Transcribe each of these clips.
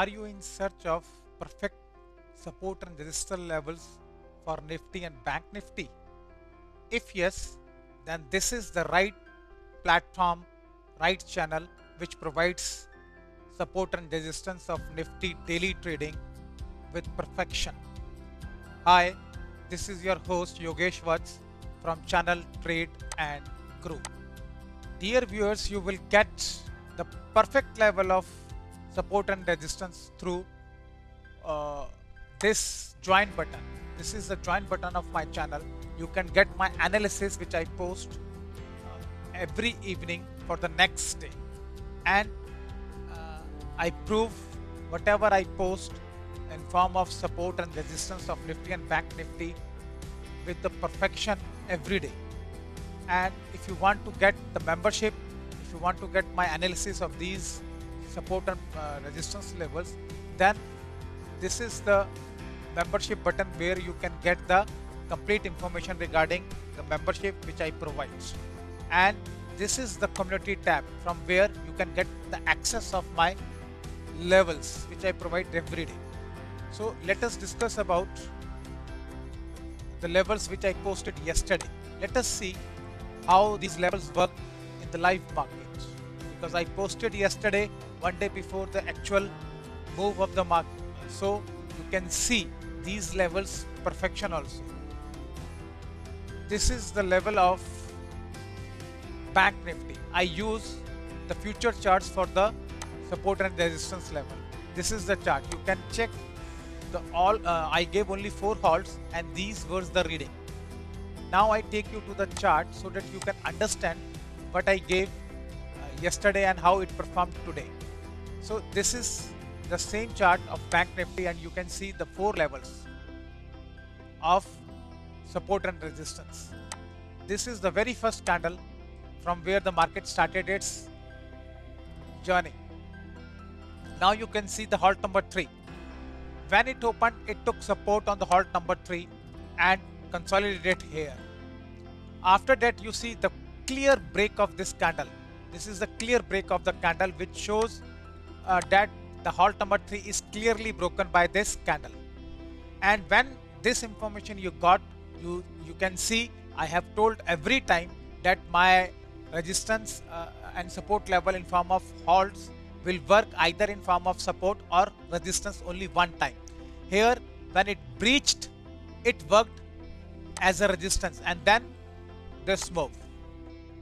Are you in search of perfect support and resistance levels for Nifty and Bank Nifty? If yes, then this is the right platform, right channel which provides support and resistance of Nifty daily trading with perfection. Hi, this is your host Yogesh Vats from channel Trade and Grow. Dear viewers, you will get the perfect level of support and resistance through uh, this join button. This is the join button of my channel. You can get my analysis which I post every evening for the next day, and uh, I prove whatever I post in form of support and resistance of Nifty and Bank Nifty with the perfection every day. And if you want to get the membership, if you want to get my analysis of these support and resistance levels, then this is the membership button where you can get the complete information regarding the membership which I provide. And this is the community tab from where you can get the access of my levels which I provide every day. So let us discuss about the levels which I posted yesterday. Let us see how these levels work in the live market, because I posted yesterday one day before the actual move of the market, so you can see these levels perfection also. This is the level of Bank Nifty. I use the future charts for the support and resistance level. This is the chart. You can check the all. I gave only 4 halts, and these were the reading. Now I take you to the chart so that you can understand what I gave yesterday and how it performed today. So this is the same chart of Bank Nifty, and you can see the 4 levels of support and resistance. This is the very first candle from where the market started its journey. Now you can see the halt number 3. When it opened, it took support on the halt number 3 and consolidated here. After that, you see the clear break of this candle. This is the clear break of the candle which shows that the halt number 3 is clearly broken by this candle. And when this information you got, you can see I have told every time that my resistance and support level in form of halts will work either in form of support or resistance only one time. Here, when it breached, it worked as a resistance, and then this move.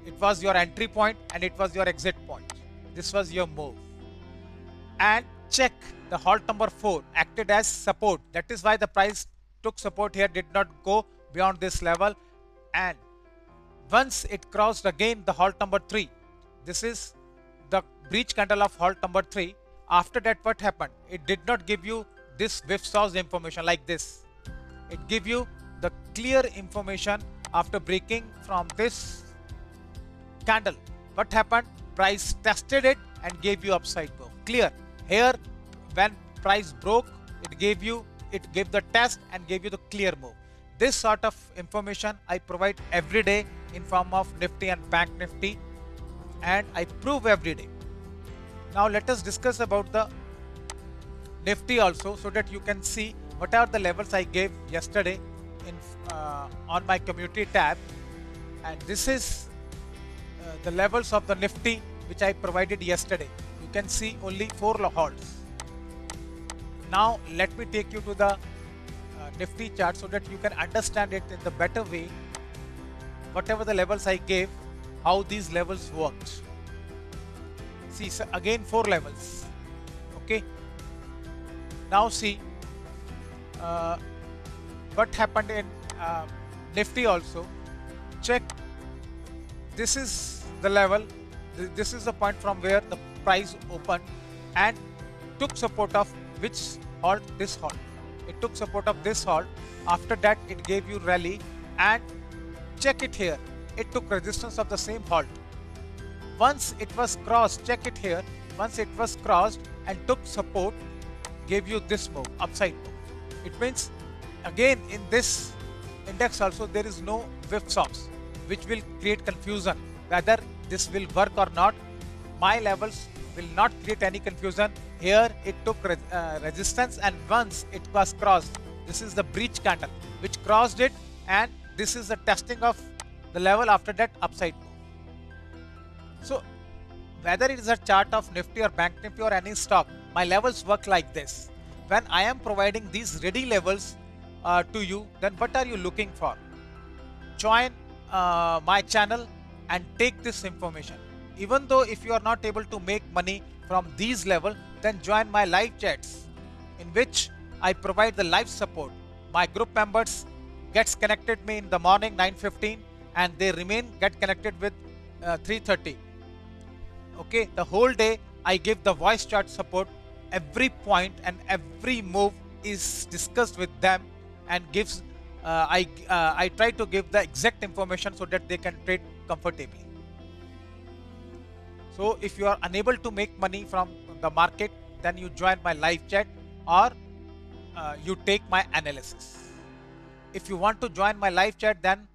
It was your entry point and it was your exit point. This was your move. And check, the halt number 4 acted as support. That is why the price took support here, did not go beyond this level. And once it crossed again the halt number 3, this is the breach candle of halt number 3. After that, what happened? It did not give you this whipsaws information like this. It give you the clear information after breaking from this candle. What happened? Price tested it and gave you upside move. Clear. Here, when price broke, it gave the test and gave you the clear move. This sort of information I provide every day in form of Nifty and Bank Nifty, and I prove every day. Now let us discuss about the Nifty also, so that you can see what are the levels I gave yesterday in on my community tab. And this is the levels of the Nifty which I provided yesterday. You can see only 4 halts. Now let me take you to the Nifty chart so that you can understand it in the better way. Whatever the levels I gave, how these levels worked. See, so again 4 levels. Okay. Now see what happened in Nifty also. Check. This is the level. This is the point from where the price opened and took support of which halt? This halt. It took support of this halt. After that, it gave you rally, and check it here. It took resistance of the same halt. Once it was crossed, check it here. Once it was crossed and took support, gave you this move, upside move. It means again in this index also there is no whipsaws, which will create confusion whether this will work or not. my levels will not create any confusion. Here it took resistance, and once it was crossed, this is the breach candle which crossed it, and this is the testing of the level. After that, upside move. So whether it is a chart of Nifty or Bank Nifty or any stock, my levels work like this. When I am providing these ready levels to you, then what are you looking for? Join my channel and take this information. Even though if you are not able to make money from these levels, then join my live chats in which I provide the live support. My group members gets connected me in the morning 9:15 and they get connected with 3:30. Okay, the whole day I give the voice chat support. Every point and every move is discussed with them and gives I try to give the exact information so that they can trade comfortably. So if you are unable to make money from the market, then you join my live chat or you take my analysis. If you want to join my live chat, then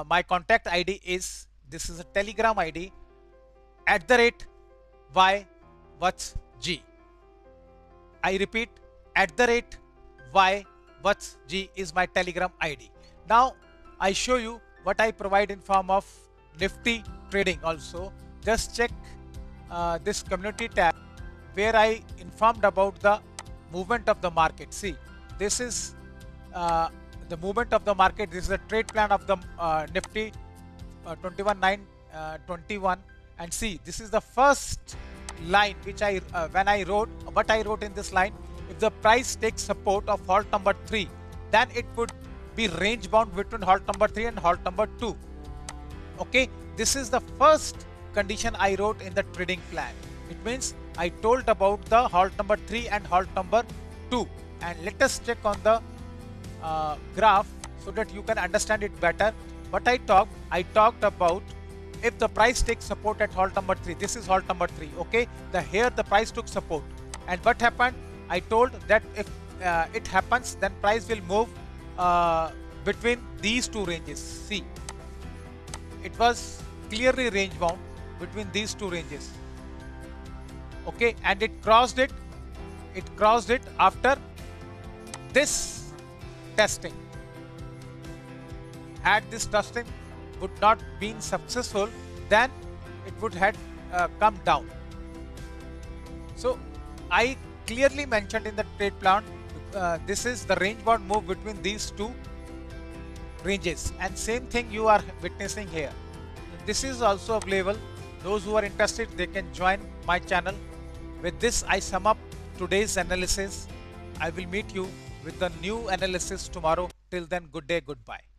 my contact ID is, this is a Telegram ID, @y_what's_g. I repeat, @y_what's_g is my Telegram ID. Now I show you what I provide in form of Nifty trading also. Just check this community tab where I informed about the movement of the market. See, this is the movement of the market. This is a trade plan of the Nifty 21,921, and see, this is the first line which I when I wrote what I wrote in this line. If the price takes support of halt number 3, then it would be range bound between halt number 3 and halt number 2. Okay, this is the first condition I wrote in the trading plan. It means I told about the halt number 3 and halt number 2. And let us check on the graph so that you can understand it better. What I talked about, if the price takes support at halt number 3, this is halt number 3. Okay, here the price took support, and what happened? I told that if it happens, then price will move between these two ranges. See, it was clearly range bound between these two ranges. Okay, and it crossed it. It crossed it after this testing. Had this testing would not been successful, then it would have come down. So I clearly mentioned in the trade plan, this is the range bound move between these two ranges, and same thing you are witnessing here. This is also available. Those who are interested, they can join my channel. With this, I sum up today's analysis. I will meet you with the new analysis tomorrow. Till then, good day, goodbye.